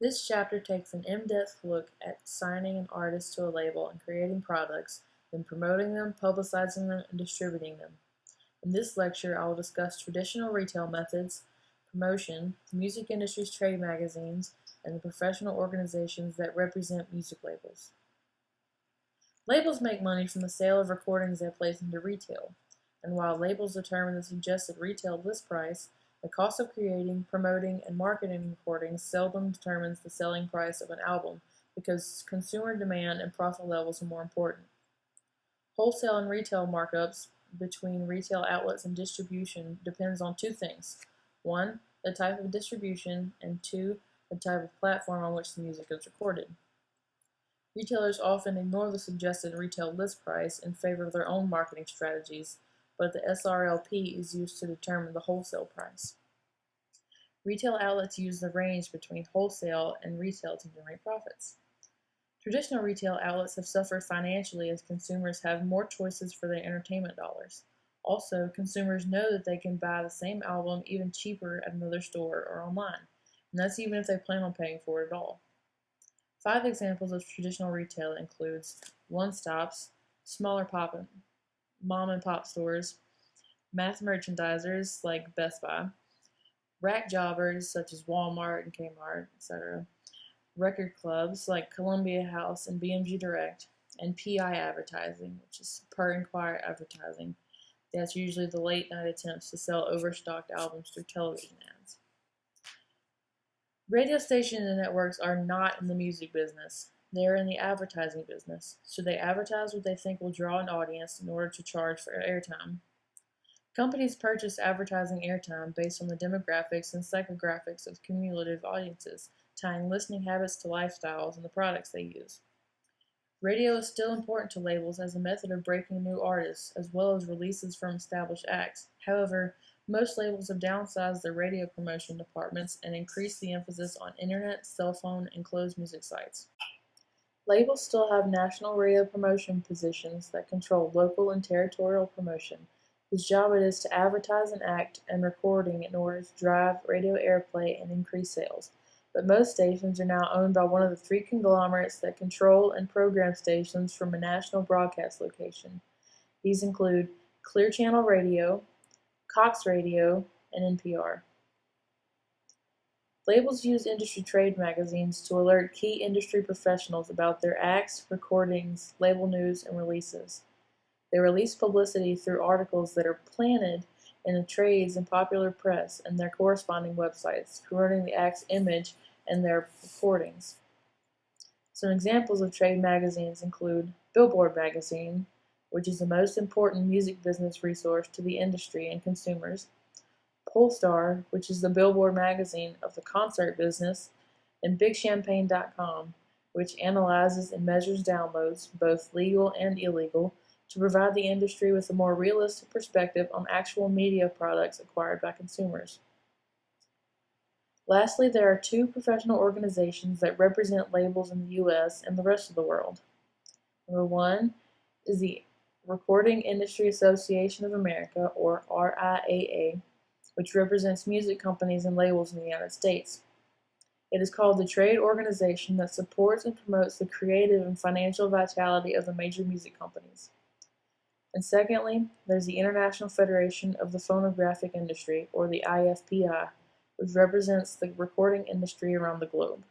This chapter takes an in-depth look at signing an artist to a label and creating products, then promoting them, publicizing them, and distributing them. In this lecture, I will discuss traditional retail methods, promotion, the music industry's trade magazines, and the professional organizations that represent music labels. Labels make money from the sale of recordings they place into retail, and while labels determine the suggested retail list price, the cost of creating, promoting, and marketing recordings seldom determines the selling price of an album because consumer demand and profit levels are more important. Wholesale and retail markups between retail outlets and distribution depends on two things. One, the type of distribution, and two, the type of platform on which the music is recorded. Retailers often ignore the suggested retail list price in favor of their own marketing strategies, but the SRLP is used to determine the wholesale price. Retail outlets use the range between wholesale and retail to generate profits. Traditional retail outlets have suffered financially as consumers have more choices for their entertainment dollars. Also, consumers know that they can buy the same album even cheaper at another store or online, and that's even if they plan on paying for it at all. 5 examples of traditional retail includes one-stops, smaller mom-and-pop stores, mass merchandisers like Best Buy, rack jobbers such as Walmart and Kmart, etc., record clubs like Columbia House and BMG Direct, and PI advertising, which is per inquiry advertising. That's usually the late-night attempts to sell overstocked albums through television ads. Radio stations and networks are not in the music business. They are in the advertising business, so they advertise what they think will draw an audience in order to charge for airtime. Companies purchase advertising airtime based on the demographics and psychographics of cumulative audiences, tying listening habits to lifestyles and the products they use. Radio is still important to labels as a method of breaking new artists, as well as releases from established acts. However, most labels have downsized their radio promotion departments and increased the emphasis on internet, cell phone, and closed music sites. Labels still have national radio promotion positions that control local and territorial promotion, whose job it is to advertise an act and recording in order to drive radio airplay and increase sales. But most stations are now owned by one of the 3 conglomerates that control and program stations from a national broadcast location. These include Clear Channel Radio, Cox Radio, and NPR. Labels use industry trade magazines to alert key industry professionals about their acts, recordings, label news, and releases. They release publicity through articles that are planted in the trades and popular press and their corresponding websites, promoting the act's image and their recordings. Some examples of trade magazines include Billboard magazine, which is the most important music business resource to the industry and consumers, Polestar, which is the Billboard magazine of the concert business, and BigChampagne.com, which analyzes and measures downloads, both legal and illegal, to provide the industry with a more realistic perspective on actual media products acquired by consumers. Lastly, there are 2 professional organizations that represent labels in the U.S. and the rest of the world. Number 1 is the Recording Industry Association of America, or RIAA, which represents music companies and labels in the United States. It is called the trade organization that supports and promotes the creative and financial vitality of the major music companies. And secondly, there's the International Federation of the Phonographic Industry, or the IFPI, which represents the recording industry around the globe.